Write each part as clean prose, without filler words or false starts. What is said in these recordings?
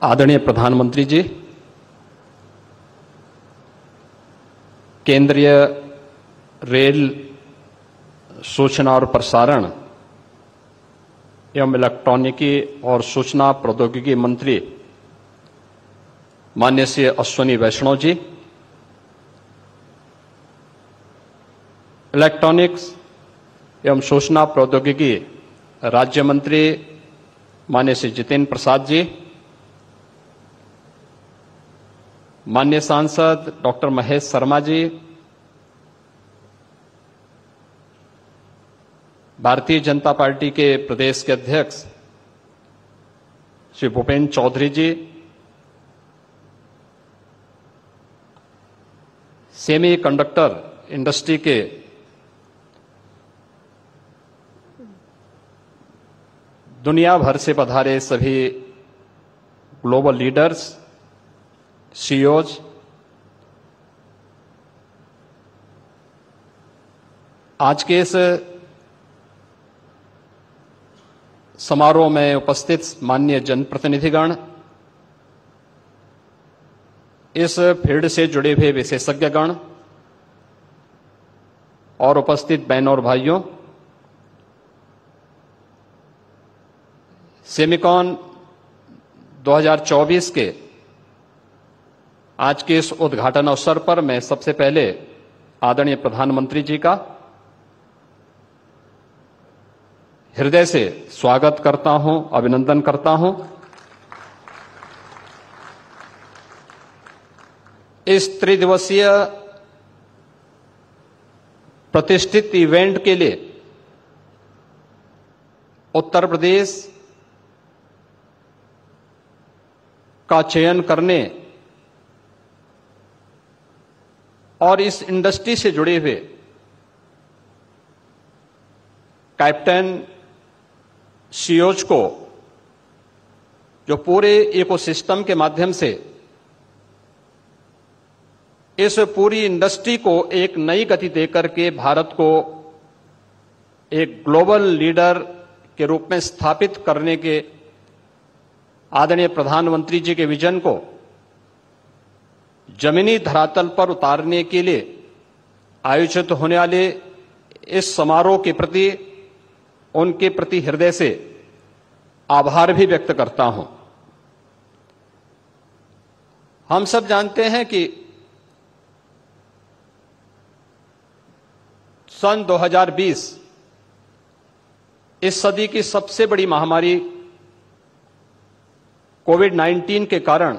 आदरणीय प्रधानमंत्री जी, केंद्रीय रेल, सूचना और प्रसारण एवं इलेक्ट्रॉनिकी और सूचना प्रौद्योगिकी मंत्री माननीय श्री अश्विनी वैष्णव जी, इलेक्ट्रॉनिक्स एवं सूचना प्रौद्योगिकी राज्य मंत्री माननीय श्री जितेंद्र प्रसाद जी, माननीय सांसद डॉक्टर महेश शर्मा जी, भारतीय जनता पार्टी के प्रदेश के अध्यक्ष श्री भूपेंद्र चौधरी जी, सेमी कंडक्टर इंडस्ट्री के दुनिया भर से पधारे सभी ग्लोबल लीडर्स, सीईओज, आज के इस समारोह में उपस्थित माननीय जनप्रतिनिधिगण, इस फील्ड से जुड़े हुए विशेषज्ञगण और उपस्थित बहनों और भाइयों, सेमिकॉन 2024 के आज के इस उद्घाटन अवसर पर मैं सबसे पहले आदरणीय प्रधानमंत्री जी का हृदय से स्वागत करता हूं, अभिनंदन करता हूं। इस त्रिदिवसीय प्रतिष्ठित इवेंट के लिए उत्तर प्रदेश का चयन करने और इस इंडस्ट्री से जुड़े हुए कैप्टन, सीईओज को, जो पूरे इकोसिस्टम के माध्यम से इस पूरी इंडस्ट्री को एक नई गति देकर के भारत को एक ग्लोबल लीडर के रूप में स्थापित करने के आदरणीय प्रधानमंत्री जी के विजन को जमीनी धरातल पर उतारने के लिए आयोजित होने वाले इस समारोह के प्रति, उनके प्रति हृदय से आभार भी व्यक्त करता हूं। हम सब जानते हैं कि सन 2020 इस सदी की सबसे बड़ी महामारी कोविड-19 के कारण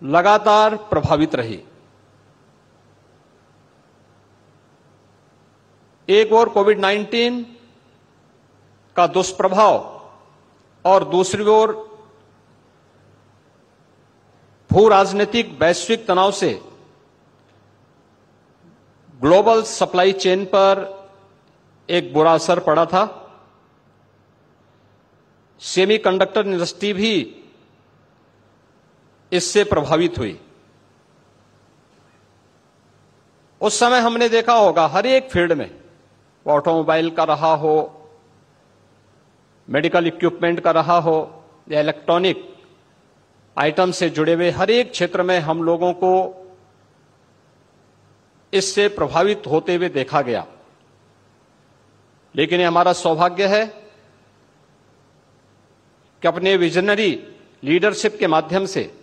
लगातार प्रभावित रही। एक ओर कोविड-19 का दुष्प्रभाव और दूसरी ओर भू राजनीतिक वैश्विक तनाव से ग्लोबल सप्लाई चेन पर एक बुरा असर पड़ा था। सेमीकंडक्टर इंडस्ट्री भी इससे प्रभावित हुई। उस समय हमने देखा होगा हर एक फील्ड में, वो ऑटोमोबाइल का रहा हो, मेडिकल इक्विपमेंट का रहा हो या इलेक्ट्रॉनिक आइटम से जुड़े हुए हर एक क्षेत्र में हम लोगों को इससे प्रभावित होते हुए देखा गया। लेकिन ये हमारा सौभाग्य है कि अपने विजनरी लीडरशिप के माध्यम से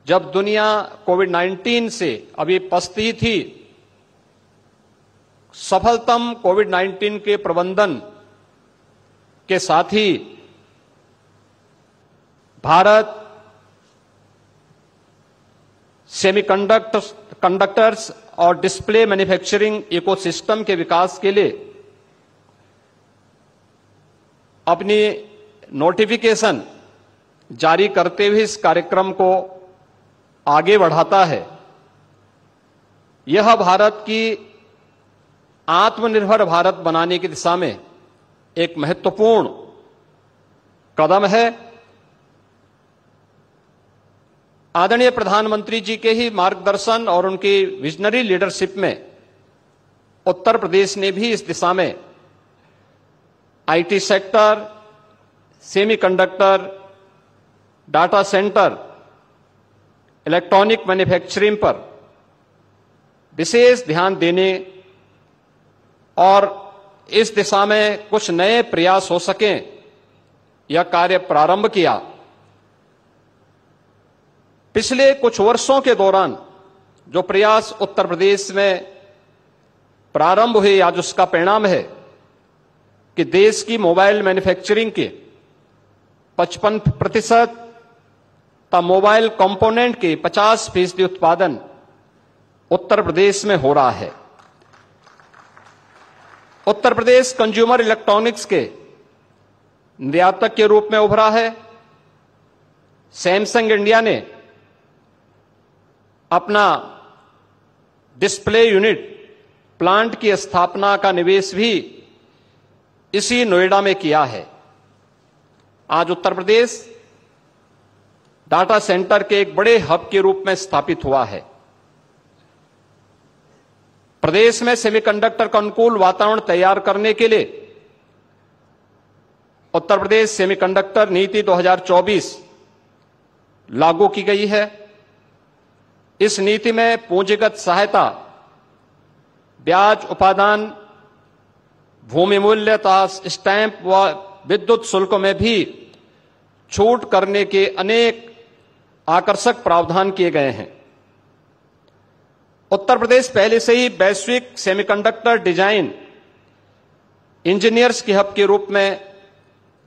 जब दुनिया कोविड-19 से अभी पछती थी, सफलतम कोविड-19 के प्रबंधन के साथ ही भारत सेमीकंडक्टर्स और डिस्प्ले मैन्युफैक्चरिंग इकोसिस्टम के विकास के लिए अपनी नोटिफिकेशन जारी करते हुए इस कार्यक्रम को आगे बढ़ाता है। यह भारत की आत्मनिर्भर भारत बनाने की दिशा में एक महत्वपूर्ण कदम है। आदरणीय प्रधानमंत्री जी के ही मार्गदर्शन और उनकी विजनरी लीडरशिप में उत्तर प्रदेश ने भी इस दिशा में IT sector, semiconductor, data centre, electronic manufacturing पर विशेष ध्यान देने और इस दिशा में कुछ नए प्रयास हो सकें, यह कार्य प्रारंभ किया। पिछले कुछ वर्षों के दौरान जो प्रयास उत्तर प्रदेश में प्रारंभ हुए, आज उसका परिणाम है कि देश की मोबाइल मैन्युफैक्चरिंग के 55% तथा मोबाइल कंपोनेंट के 50% उत्पादन उत्तर प्रदेश में हो रहा है। उत्तर प्रदेश कंज्यूमर इलेक्ट्रॉनिक्स के निर्यातक के रूप में उभरा है। सैमसंग इंडिया ने अपना डिस्प्ले यूनिट प्लांट की स्थापना का निवेश भी इसी नोएडा में किया है। आज उत्तर प्रदेश डाटा सेंटर के एक बड़े हब के रूप में स्थापित हुआ है। प्रदेश में सेमीकंडक्टर का अनुकूल वातावरण तैयार करने के लिए उत्तर प्रदेश सेमीकंडक्टर नीति 2024 लागू की गई है। इस नीति में पूंजीगत सहायता, ब्याज उपादान, भूमि मूल्य तथा स्टैंप व विद्युत शुल्कों में भी छूट करने के अनेक आकर्षक प्रावधान किए गए हैं। उत्तर प्रदेश पहले से ही वैश्विक सेमीकंडक्टर डिजाइन इंजीनियर्स के हब के रूप में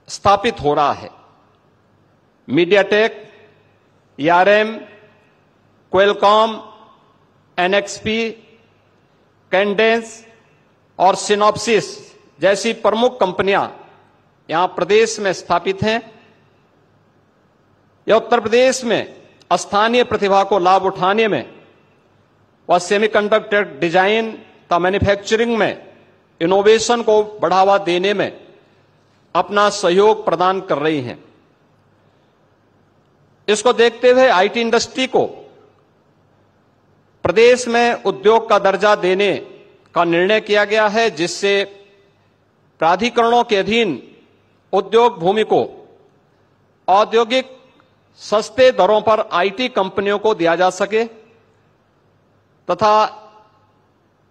स्थापित हो रहा है। MediaTek, ARM, Qualcomm, NXP, Cadence और सिनॉप्सिस जैसी प्रमुख कंपनियां यहां प्रदेश में स्थापित हैं। यह उत्तर प्रदेश में स्थानीय प्रतिभा को लाभ उठाने में व सेमीकंडक्टर डिजाइन तथा मैन्युफैक्चरिंग में इनोवेशन को बढ़ावा देने में अपना सहयोग प्रदान कर रही हैं। इसको देखते हुए आईटी इंडस्ट्री को प्रदेश में उद्योग का दर्जा देने का निर्णय किया गया है, जिससे प्राधिकरणों के अधीन उद्योग भूमि को औद्योगिक सस्ते दरों पर आईटी कंपनियों को दिया जा सके तथा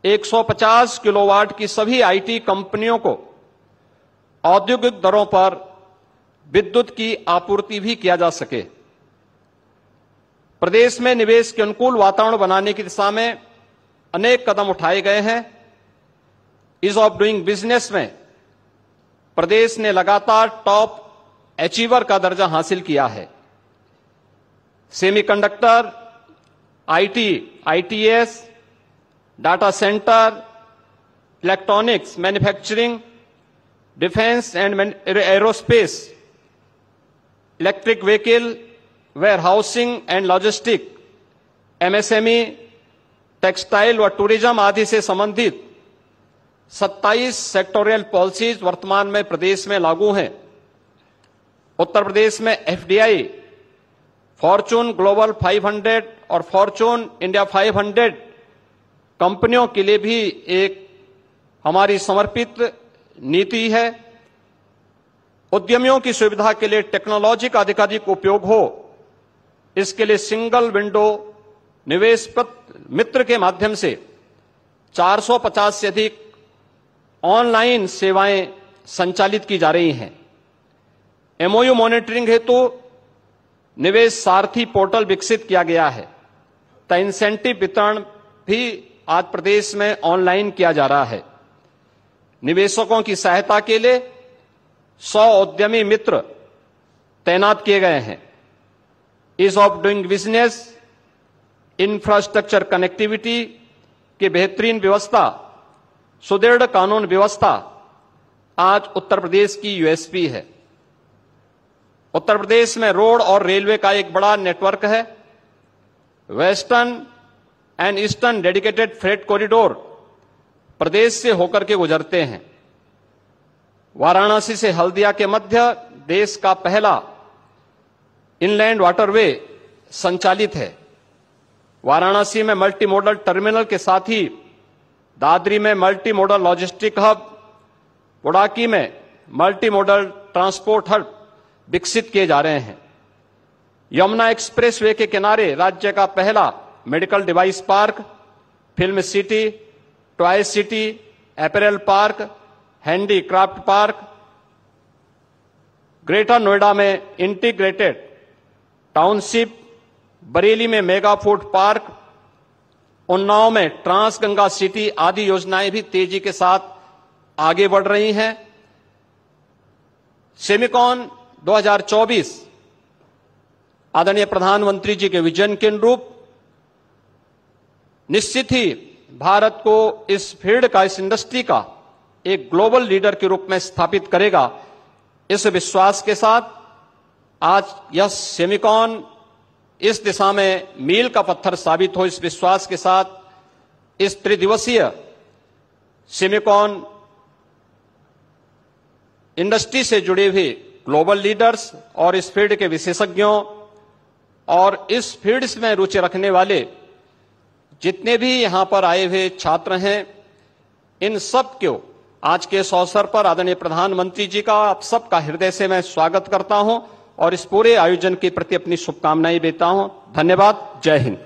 150 किलोवाट की सभी आईटी कंपनियों को औद्योगिक दरों पर विद्युत की आपूर्ति भी किया जा सके। प्रदेश में निवेश के अनुकूल वातावरण बनाने की दिशा में अनेक कदम उठाए गए हैं। ईज ऑफ डूइंग बिजनेस में प्रदेश ने लगातार टॉप अचीवर का दर्जा हासिल किया है। Semiconductor, IT, ITS, data centre, electronics, manufacturing, defence and aerospace, electric vehicle, warehousing and logistic, MSME, textile व टूरिज्म आदि से संबंधित 27 सेक्टोरियल पॉलिसीज वर्तमान में प्रदेश में लागू हैं। उत्तर प्रदेश में एफडीआई, फॉर्चून ग्लोबल 500 और फॉर्चून इंडिया 500 कंपनियों के लिए भी एक हमारी समर्पित नीति है। उद्यमियों की सुविधा के लिए टेक्नोलॉजी का अधिकाधिक उपयोग हो, इसके लिए सिंगल विंडो निवेश मित्र के माध्यम से 450 से अधिक ऑनलाइन सेवाएं संचालित की जा रही हैं। एमओयू मॉनिटरिंग हेतु निवेश सारथी पोर्टल विकसित किया गया है। तो इंसेंटिव वितरण भी आज प्रदेश में ऑनलाइन किया जा रहा है। निवेशकों की सहायता के लिए 100 उद्यमी मित्र तैनात किए गए हैं। Ease of doing business, infrastructure connectivity की बेहतरीन व्यवस्था, सुदृढ़ कानून व्यवस्था आज उत्तर प्रदेश की यूएसपी है। उत्तर प्रदेश में रोड और रेलवे का एक बड़ा नेटवर्क है। Western and eastern dedicated freight corridor प्रदेश से होकर के गुजरते हैं। वाराणसी से हल्दिया के मध्य देश का पहला इनलैंड वाटरवे संचालित है। वाराणसी में मल्टी मॉडल टर्मिनल के साथ ही दादरी में मल्टी मॉडल लॉजिस्टिक हब, बुडाकी में मल्टी मॉडल ट्रांसपोर्ट हब विकसित किए जा रहे हैं। यमुना एक्सप्रेसवे के किनारे राज्य का पहला medical device park, film city, toy city, apparel park, handicraft park, greater Noida में इंटीग्रेटेड टाउनशिप, बरेली में मेगा फूड पार्क, उन्नाव में ट्रांस गंगा सिटी आदि योजनाएं भी तेजी के साथ आगे बढ़ रही हैं। सेमिकॉन 2024 आदरणीय प्रधानमंत्री जी के विजन के अनुरूप निश्चित ही भारत को इस फील्ड का, इस इंडस्ट्री का एक ग्लोबल लीडर के रूप में स्थापित करेगा। इस विश्वास के साथ आज यह सेमिकॉन इस दिशा में मील का पत्थर साबित हो, इस विश्वास के साथ इस त्रिदिवसीय सेमिकॉन इंडस्ट्री से जुड़े हुए ग्लोबल लीडर्स और इस फील्ड के विशेषज्ञों और इस फील्ड में रुचि रखने वाले जितने भी यहां पर आए हुए छात्र हैं, इन सब को आज के इस अवसर पर आदरणीय प्रधानमंत्री जी का आप सबका हृदय से मैं स्वागत करता हूं और इस पूरे आयोजन के प्रति अपनी शुभकामनाएं देता हूं। धन्यवाद। जय हिंद।